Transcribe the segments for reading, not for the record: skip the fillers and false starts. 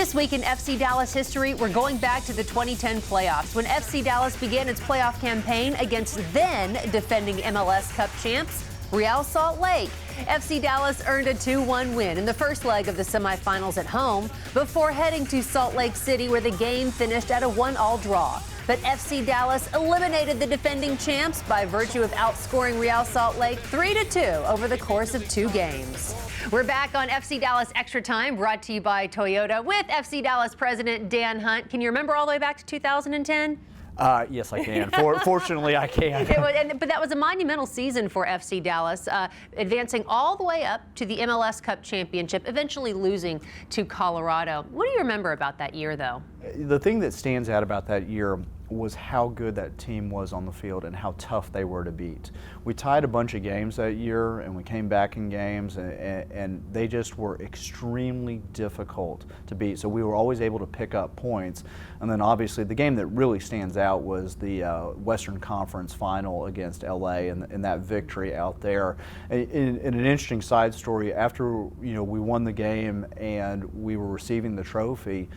This week in FC Dallas history, we're going back to the 2010 playoffs when FC Dallas began its playoff campaign against then defending MLS Cup champs Real Salt Lake. FC Dallas earned a 2-1 win in the first leg of the semifinals at home before heading to Salt Lake City, where the game finished at a 1-1 draw. But FC Dallas eliminated the defending champs by virtue of outscoring Real Salt Lake 3-2 over the course of 2 games. We're back on FC Dallas Extra Time, brought to you by Toyota, with FC Dallas President Dan Hunt. Can you remember all the way back to 2010? Yes, I can. Fortunately, I can. But that was a monumental season for FC Dallas, advancing all the way up to the MLS Cup Championship, eventually losing to Colorado. What do you remember about that year, though? The thing that stands out about that year was how good that team was on the field and how tough they were to beat. We tied a bunch of games that year, and we came back in games, and they just were extremely difficult to beat. So we were always able to pick up points. And then obviously the game that really stands out was the Western Conference final against LA, and that victory out there. In an interesting side story, after we won the game and we were receiving the trophy,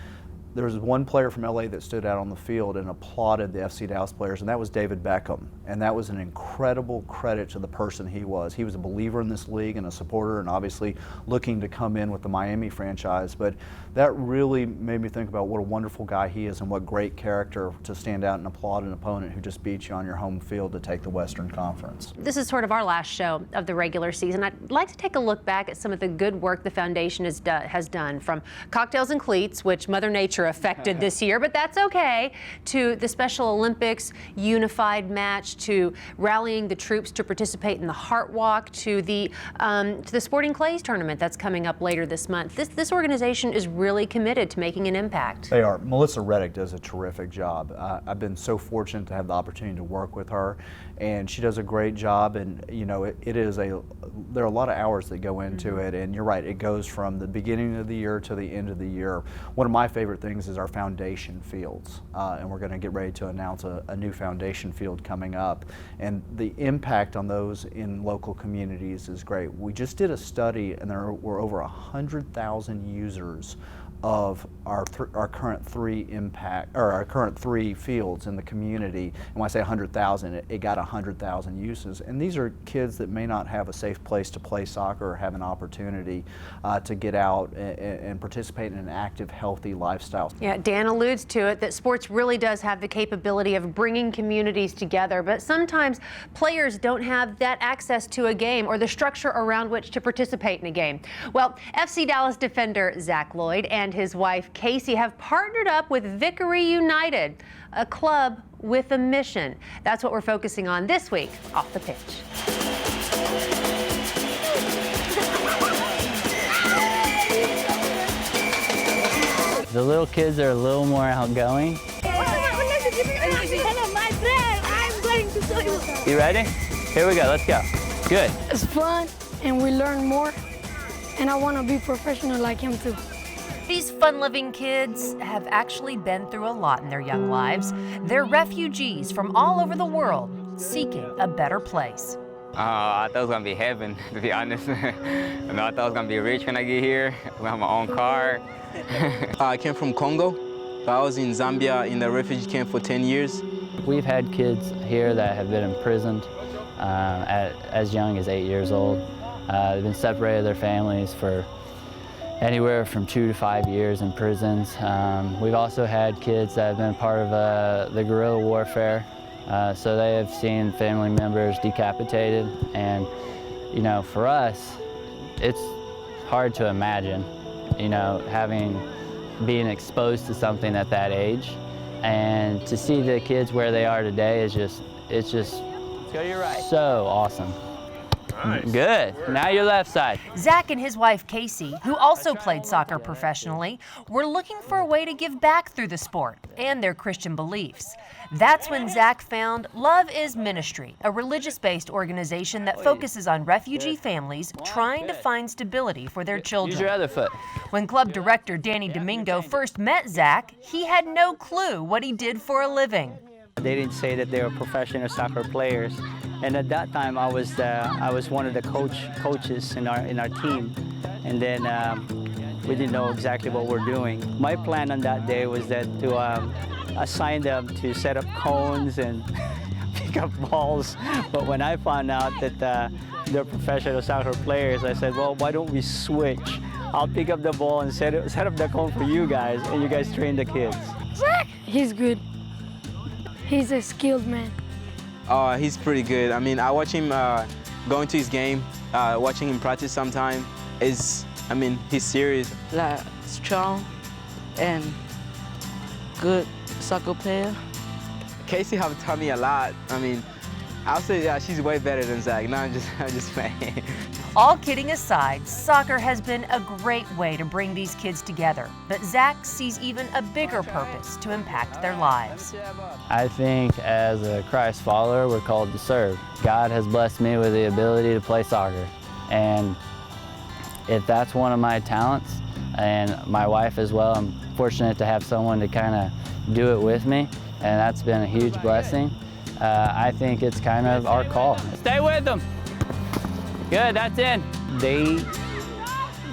there was one player from LA that stood out on the field and applauded the FC Dallas players, and that was David Beckham. And that was an incredible credit to the person he was. He was a believer in this league and a supporter, and obviously looking to come in with the Miami franchise. But that really made me think about what a wonderful guy he is and what great character to stand out and applaud an opponent who just beat you on your home field to take the Western Conference. This is sort of our last show of the regular season. I'd like to take a look back at some of the good work the foundation has done, from Cocktails and Cleats, which Mother Nature affected this year, but that's okay, to the Special Olympics unified match, to rallying the troops to participate in the Heart Walk, to the Sporting Clays tournament that's coming up later this month. This organization is really committed to making an impact. They are. Melissa Reddick does a terrific job. I've been so fortunate to have the opportunity to work with her, and she does a great job. And there are a lot of hours that go into it, and you're right, it goes from the beginning of the year to the end of the year. One of my favorite things is our foundation fields, and we're going to get ready to announce a new foundation field coming up, and the impact on those in local communities is great. We just did a study, and there were over 100,000 users of our current three fields in the community. And when I say 100,000, it got 100,000 uses. And these are kids that may not have a safe place to play soccer or have an opportunity to get out and participate in an active, healthy lifestyle. Yeah, Dan alludes to it, that sports really does have the capability of bringing communities together, but sometimes players don't have that access to a game or the structure around which to participate in a game. Well, FC Dallas defender Zack Lloyd and his wife Casey have partnered up with Vickery United, a club with a mission. That's what we're focusing on this week off the pitch. The little kids are a little more outgoing. I'm going to show you. You ready? Here we go, let's go. Good. It's fun and we learn more, and I want to be professional like him too. These fun-loving kids have actually been through a lot in their young lives. They're refugees from all over the world seeking a better place. I thought it was gonna be heaven, to be honest. I thought I was gonna be rich when I get here. I'm gonna have my own car. I came from Congo. I was in Zambia in the refugee camp for 10 years. We've had kids here that have been imprisoned as young as 8 years old. They've been separated their families for anywhere from 2 to 5 years in prisons. We've also had kids that have been part of the guerrilla warfare, so they have seen family members decapitated. And for us, it's hard to imagine, being exposed to something at that age, and to see the kids where they are today is it's just go to your right. So awesome. Nice. Good. Now your left side. Zack and his wife Casey, who also played soccer professionally, were looking for a way to give back through the sport and their Christian beliefs. That's when Zack found Love is Ministry, a religious-based organization that focuses on refugee families trying to find stability for their children. Use your other foot. When club director Danny Domingo first met Zack, he had no clue what he did for a living. They didn't say that they were professional soccer players, and at that time I was one of the coaches in our team. And then We didn't know exactly what we're doing. My plan on that day was that to assign them to set up cones and pick up balls. But when I found out that they're professional soccer players, I said, well, why don't we switch? I'll pick up the ball and set up the cone for you guys, and you guys train the kids. Zack, he's good. He's a skilled man. He's pretty good. I mean, I watch him going to his game, watching him practice sometime. He's serious. Like strong and good soccer player. Casey have taught me a lot. I mean, I'll say yeah, she's way better than Zack. No, I'm just playing. All kidding aside, soccer has been a great way to bring these kids together, but Zack sees even a bigger purpose to impact their lives. I think as a Christ follower, we're called to serve. God has blessed me with the ability to play soccer, and if that's one of my talents, and my wife as well, I'm fortunate to have someone to kind of do it with me, and that's been a huge blessing. I think it's kind of our call. Stay with them. Good, that's in. They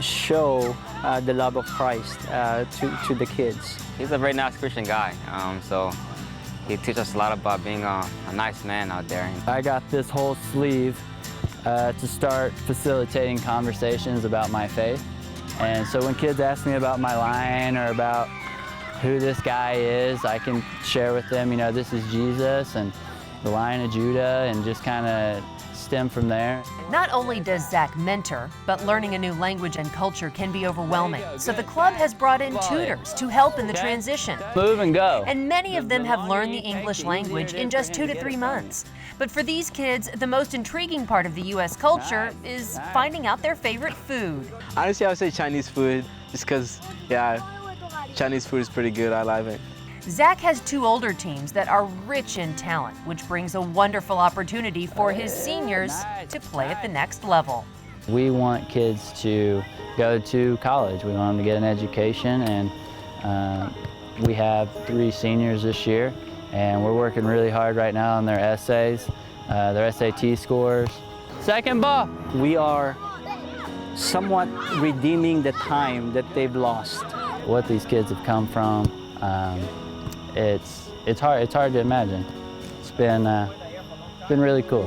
show the love of Christ to the kids. He's a very nice Christian guy, so he teaches us a lot about being a nice man out there. I got this whole sleeve to start facilitating conversations about my faith. And so when kids ask me about my line or about who this guy is, I can share with them, you know, this is Jesus and the Lion of Judah, and just kind of stem from there. Not only does Zack mentor, but learning a new language and culture can be overwhelming. So the club has brought in tutors to help in the transition. Move and go. And many of them have learned the English language in just 2 to 3 months. But for these kids, the most intriguing part of the U.S. culture is finding out their favorite food. Honestly, I would say Chinese food, just because, yeah, Chinese food is pretty good. I love it. Zack has 2 older teams that are rich in talent, which brings a wonderful opportunity for his seniors to play at the next level. We want kids to go to college. We want them to get an education, and we have 3 seniors this year, and we're working really hard right now on their essays, their SAT scores. Second ball. We are somewhat redeeming the time that they've lost. What these kids have come from, it's hard to imagine. It's been really cool.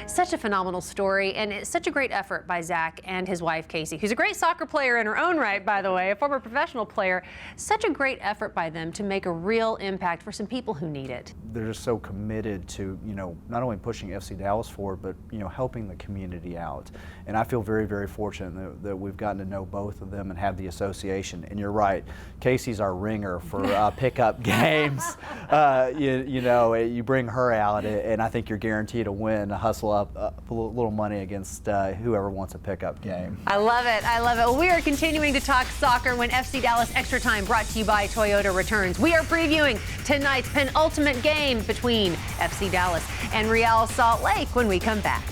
Such a phenomenal story, and it's such a great effort by Zack and his wife, Casey, who's a great soccer player in her own right, by the way, a former professional player. Such a great effort by them to make a real impact for some people who need it. They're just so committed to, you know, not only pushing FC Dallas forward, but, you know, helping the community out. And I feel very, very fortunate that we've gotten to know both of them and have the association. And you're right, Casey's our ringer for pickup games. You know, you bring her out, and I think you're guaranteed to win, hustle up a little money against whoever wants a pickup game. I love it. I love it. Well, we are continuing to talk soccer when FC Dallas Extra Time, brought to you by Toyota, returns. We are previewing tonight's penultimate game between FC Dallas and Real Salt Lake when we come back.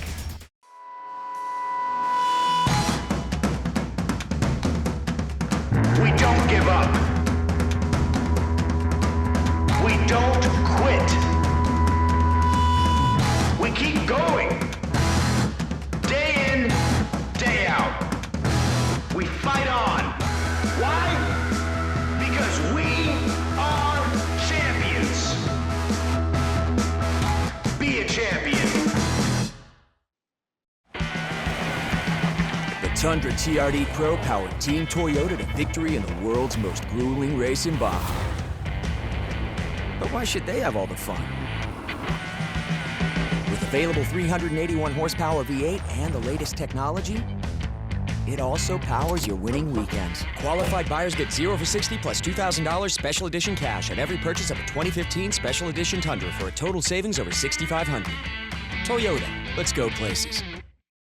We don't give up. We don't quit. We keep going. Day in, day out. We fight on. Why? Because we are champions. Be a champion. The Tundra TRD Pro powered Team Toyota to victory in the world's most grueling race in Baja. But why should they have all the fun? With available 381 horsepower V8 and the latest technology, it also powers your winning weekends. Qualified buyers get 0 for 60 plus $2,000 special edition cash at every purchase of a 2015 Special Edition Tundra for a total savings over $6,500. Toyota, let's go places.